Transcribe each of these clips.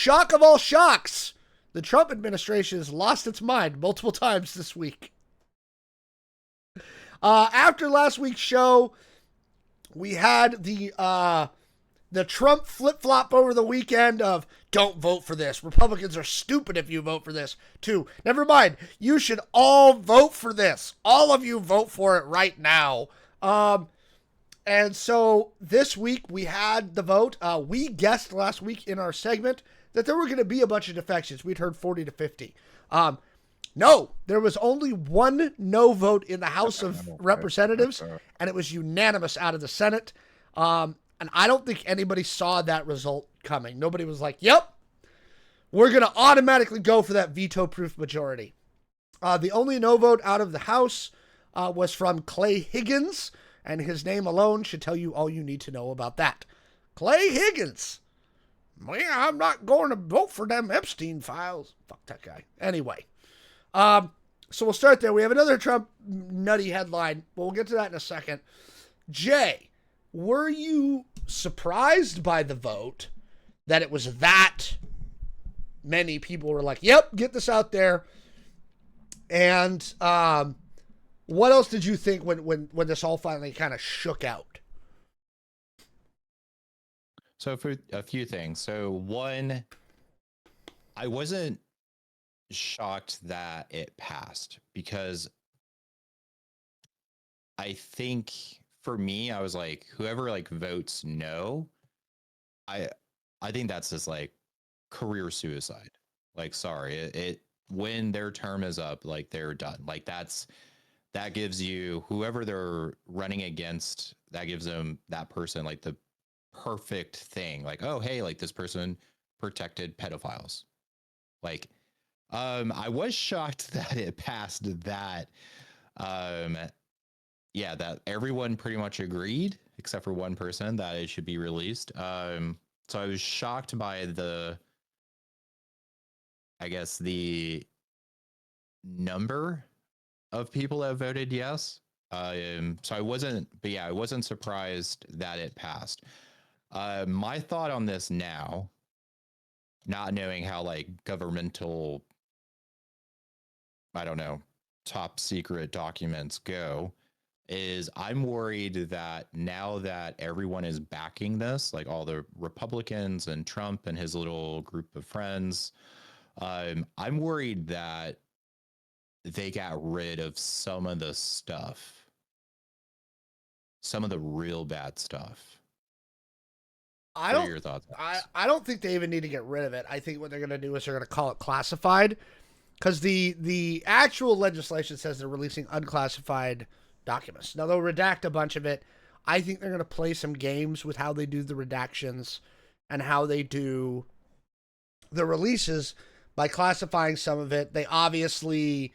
shock of all shocks, the Trump administration has lost its mind multiple times this week. After last week's show, we had the Trump flip-flop over the weekend of don't vote for this. Republicans are stupid if you vote for this. To never mind, you should all vote for this. All of you vote for it right now. And so this week we had the vote. We guessed last week in our segment that there were going to be a bunch of defections. We'd heard 40 to 50. No, there was only one no vote in the House of Representatives, and it was unanimous out of the Senate. And I don't think anybody saw that result coming. Nobody was like, yep, we're going to automatically go for that veto-proof majority. The only no vote out of the House was from Clay Higgins, and his name alone should tell you all you need to know about that. Clay Higgins. Well, I'm not going to vote for them Epstein files. Fuck that guy. Anyway. So we'll start there. We have another Trump nutty headline. We'll get to that in a second. Jay, were you surprised by the vote that it was that many people were like, yep, get this out there? And what else did you think when this all finally kind of shook out? So for a few things. So one, I wasn't shocked that it passed because I think for me, I was like, whoever like votes no, I think that's just like career suicide. Like, sorry, it when their term is up, like they're done. Like that gives you whoever they're running against, that gives them that person like the perfect thing. Like, oh hey, like this person protected pedophiles. Like, I was shocked that it passed that. Yeah, that everyone pretty much agreed, except for one person, that it should be released. So I was shocked by I guess, the number of people that voted yes. So I wasn't surprised that it passed. My thought on this now, not knowing how like governmental, I don't know, top secret documents go, is I'm worried that now that everyone is backing this, like all the Republicans and Trump and his little group of friends, I'm worried that they got rid of some of the stuff, some of the real bad stuff. What are your thoughts on this? I don't think they even need to get rid of it. I think what they're going to do is they're going to call it classified, because the actual legislation says they're releasing unclassified documents. Now, they'll redact a bunch of it. I think they're going to play some games with how they do the redactions and how they do the releases by classifying some of it. They obviously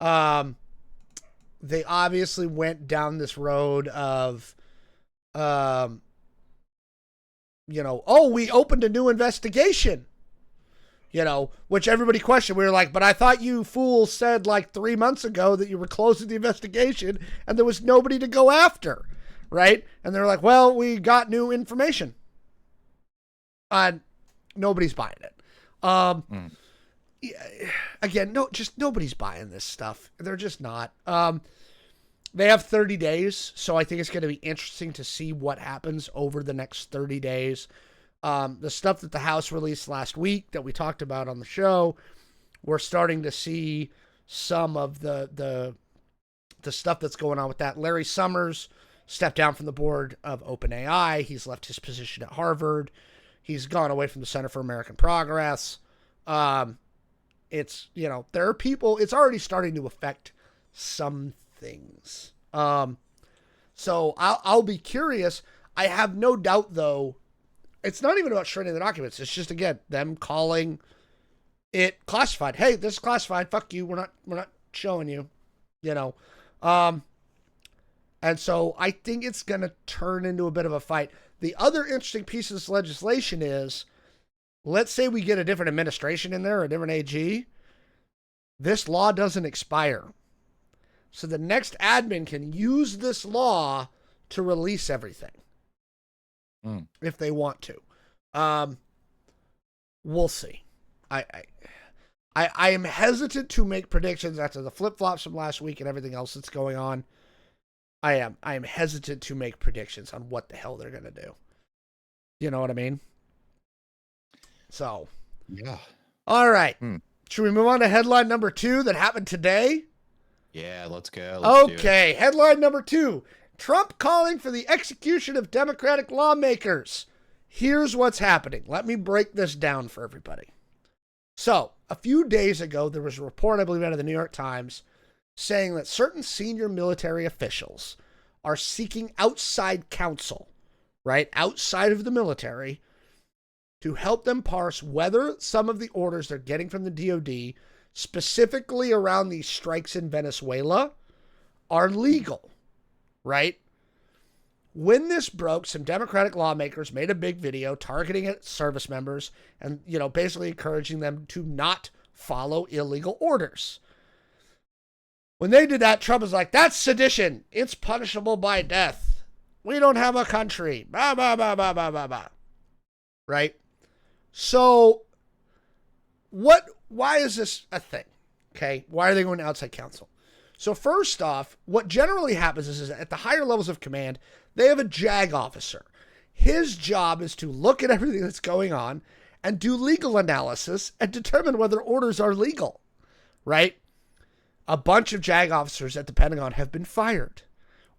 went down this road of, oh, we opened a new investigation. Which everybody questioned. We were like, but I thought you fools said like 3 months ago that you were closing the investigation and there was nobody to go after, right? And they're like, well, we got new information. Nobody's buying it. Again, nobody's buying this stuff. They're just not. They have 30 days, so I think it's going to be interesting to see what happens over the next 30 days. The stuff that the House released last week that we talked about on the show, we're starting to see some of the stuff that's going on with that. Larry Summers stepped down from the board of OpenAI. He's left his position at Harvard. He's gone away from the Center for American Progress. It's, there are people, it's already starting to affect some things. So I'll be curious. I have no doubt, though, it's not even about shredding the documents. It's just, again, them calling it classified. Hey, this is classified. Fuck you. We're not showing you, And so I think it's going to turn into a bit of a fight. The other interesting piece of this legislation is, let's say we get a different administration in there, a different AG. This law doesn't expire. So the next admin can use this law to release everything. If they want to. We'll see. I am hesitant to make predictions after the flip-flops from last week and everything else that's going on. I am hesitant to make predictions on what the hell they're going to do. You know what I mean? So. Yeah. All right. Should we move on to headline number 2 that happened today? Yeah, let's go. Let's do it. Headline number 2. Trump calling for the execution of Democratic lawmakers. Here's what's happening. Let me break this down for everybody. So, a few days ago, there was a report, I believe, out of the New York Times saying that certain senior military officials are seeking outside counsel, right, outside of the military, to help them parse whether some of the orders they're getting from the DOD, specifically around these strikes in Venezuela, are legal, right? When this broke, some Democratic lawmakers made a big video targeting at service members and, basically encouraging them to not follow illegal orders. When they did that, Trump was like, that's sedition. It's punishable by death. We don't have a country. Blah, blah, blah, blah, blah, blah, blah. Right? So, why is this a thing? Okay? Why are they going to outside counsel? So first off, what generally happens is at the higher levels of command, they have a JAG officer. His job is to look at everything that's going on and do legal analysis and determine whether orders are legal, right? A bunch of JAG officers at the Pentagon have been fired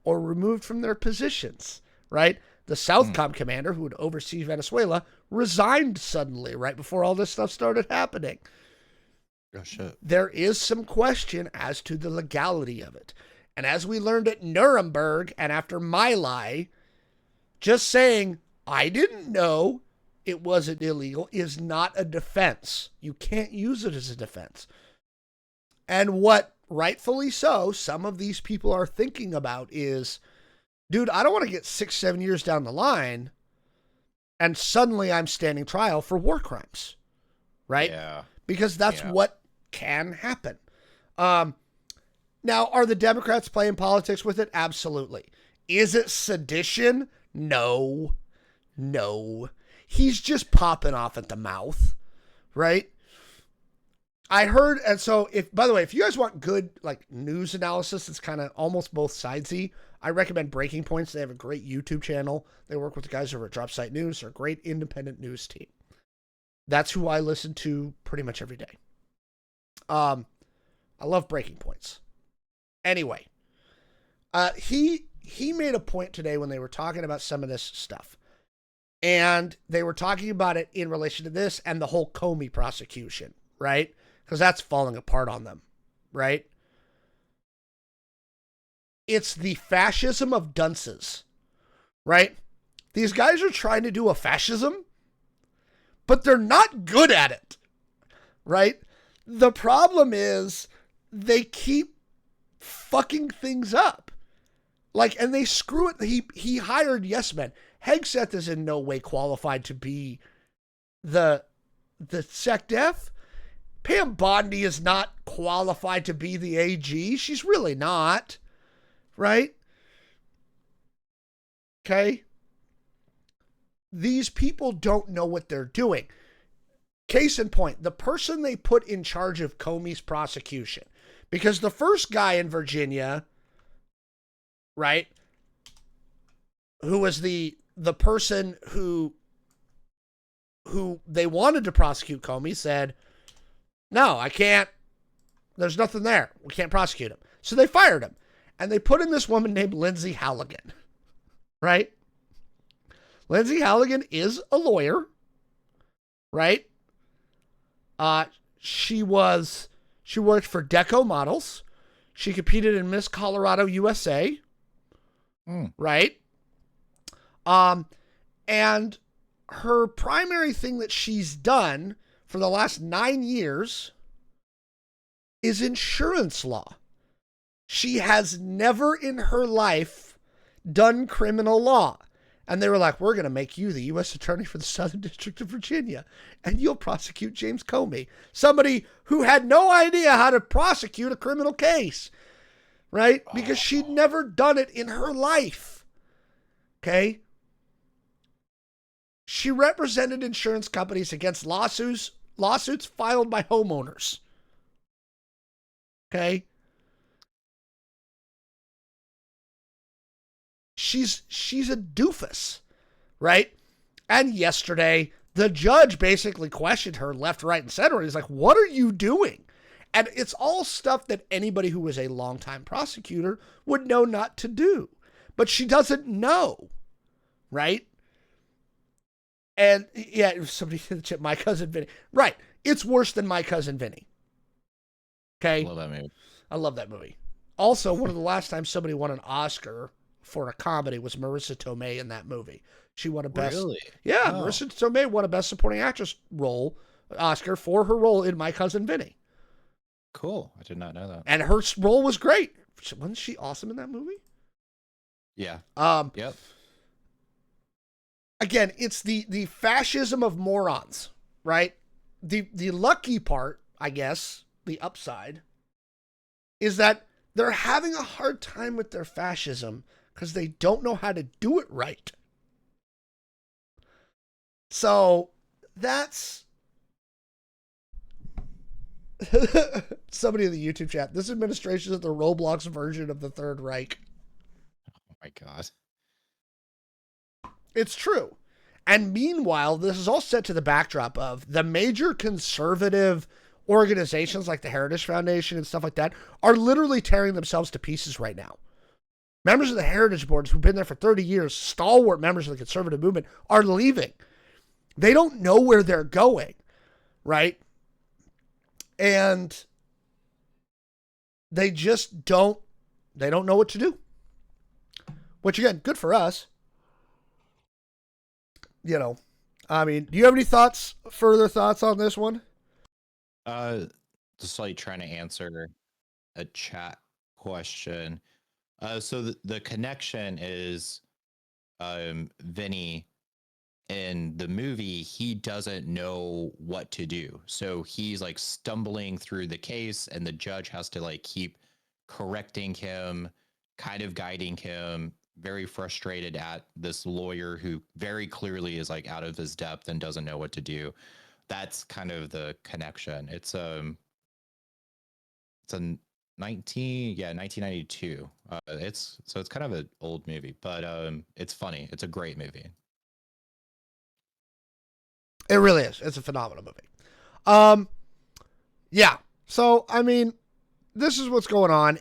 or removed from their positions, right? The Southcom commander, who would oversee Venezuela, resigned suddenly right before all this stuff started happening. Oh, shit. There is some question as to the legality of it. And as we learned at Nuremberg and after My Lai, just saying, I didn't know it wasn't illegal is not a defense. You can't use it as a defense. And what, rightfully so, some of these people are thinking about is, dude, I don't want to get 6-7 years down the line and suddenly I'm standing trial for war crimes, right? Yeah. Because that's what can happen. Now, are the Democrats playing politics with it? Absolutely. Is it sedition? No. He's just popping off at the mouth, right? I heard, and so by the way, if you guys want good news analysis, it's kind of almost both sidesy. I recommend Breaking Points. They have a great YouTube channel. They work with the guys over at Drop Site News. They're a great independent news team. That's who I listen to pretty much every day. I love Breaking Points. Anyway, he made a point today when they were talking about some of this stuff. And they were talking about it in relation to this and the whole Comey prosecution, right? Because that's falling apart on them, right? It's the fascism of dunces, right? These guys are trying to do a fascism, but they're not good at it, right? The problem is they keep fucking things up. And they screw it. He hired yes men. Hegseth is in no way qualified to be the SecDef. Pam Bondi is not qualified to be the AG. She's really not. Right? Okay? These people don't know what they're doing. Case in point, the person they put in charge of Comey's prosecution, because the first guy in Virginia, right, who was the person who they wanted to prosecute Comey, said, no, I can't. There's nothing there. We can't prosecute him. So they fired him. And they put in this woman named Lindsay Halligan, right? Lindsay Halligan is a lawyer, right? She worked for Deco Models. She competed in Miss Colorado USA, right? And her primary thing that she's done for the last 9 years is insurance law. She has never in her life done criminal law. And they were like, we're going to make you the U.S. Attorney for the Southern District of Virginia, and you'll prosecute James Comey, somebody who had no idea how to prosecute a criminal case, right? Because she'd never done it in her life. Okay? She represented insurance companies against lawsuits filed by homeowners. Okay? She's a doofus, right? And yesterday, the judge basically questioned her left, right, and center. He's like, what are you doing? And it's all stuff that anybody who was a longtime prosecutor would know not to do. But she doesn't know, right? And yeah, somebody in the chat, My Cousin Vinny. Right. It's worse than My Cousin Vinny. Okay? I love that movie. I love that movie. Also, one of the last times somebody won an Oscar for a comedy was Marissa Tomei in that movie. She won a best. Really? Yeah, Oh. Marissa Tomei won a Best Supporting Actress Oscar for her role in My Cousin Vinny. Cool. I did not know that. And her role was great. Wasn't she awesome in that movie? Yeah. Yep. Again, it's the fascism of morons, right? The lucky part, I guess, the upside, is that they're having a hard time with their fascism because they don't know how to do it right. So that's somebody in the YouTube chat. This administration is the Roblox version of the Third Reich. Oh my God. It's true. And meanwhile, this is all set to the backdrop of the major conservative organizations like the Heritage Foundation and stuff like that are literally tearing themselves to pieces right now. Members of the Heritage Boards who've been there for 30 years, stalwart members of the conservative movement, are leaving. They don't know where they're going, right? And they just don't know what to do. Which, again, good for us. You know, I mean, do you have any further thoughts on this one? Just like trying to answer a chat question. So the connection is, Vinny in the movie, he doesn't know what to do. So he's like stumbling through the case and the judge has to like keep correcting him, kind of guiding him, very frustrated at this lawyer who very clearly is like out of his depth and doesn't know what to do. That's kind of the connection. It's a 1992. It's kind of an old movie, but it's funny. It's a great movie. It really is. It's a phenomenal movie. Yeah. So, I mean, this is what's going on.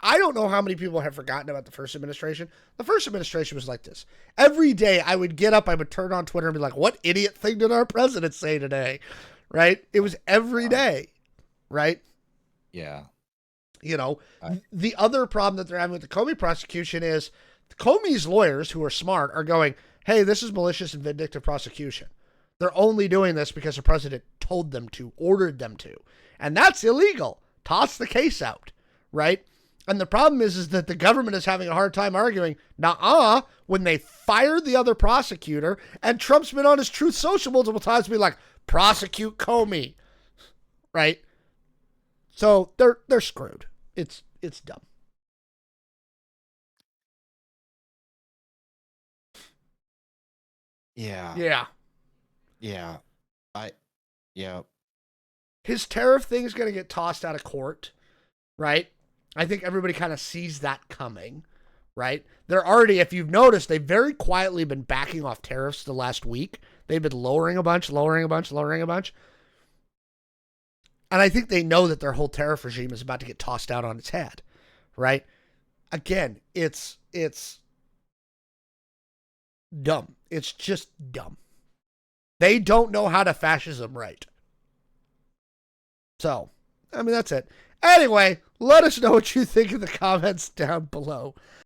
I don't know how many people have forgotten about the first administration. The first administration was like this. Every day I would get up, I would turn on Twitter and be like, what idiot thing did our president say today? Right? It was every day. Right? Yeah. You know, the other problem that they're having with the Comey prosecution is Comey's lawyers, who are smart, are going, hey, this is malicious and vindictive prosecution. They're only doing this because the president told them to, ordered them to. And that's illegal. Toss the case out, right? And the problem is that the government is having a hard time arguing, nuh-uh, when they fired the other prosecutor, and Trump's been on his Truth Social multiple times to be like, prosecute Comey, right? So they're screwed. It's dumb. Yeah. Yeah. Yeah. Yeah. His tariff thing is going to get tossed out of court, right? I think everybody kind of sees that coming, right? They're already, if you've noticed, they've very quietly been backing off tariffs the last week. They've been lowering a bunch. And I think they know that their whole tariff regime is about to get tossed out on its head, right? Again, it's dumb. It's just dumb. They don't know how to fascism right. So, I mean, that's it. Anyway, let us know what you think in the comments down below.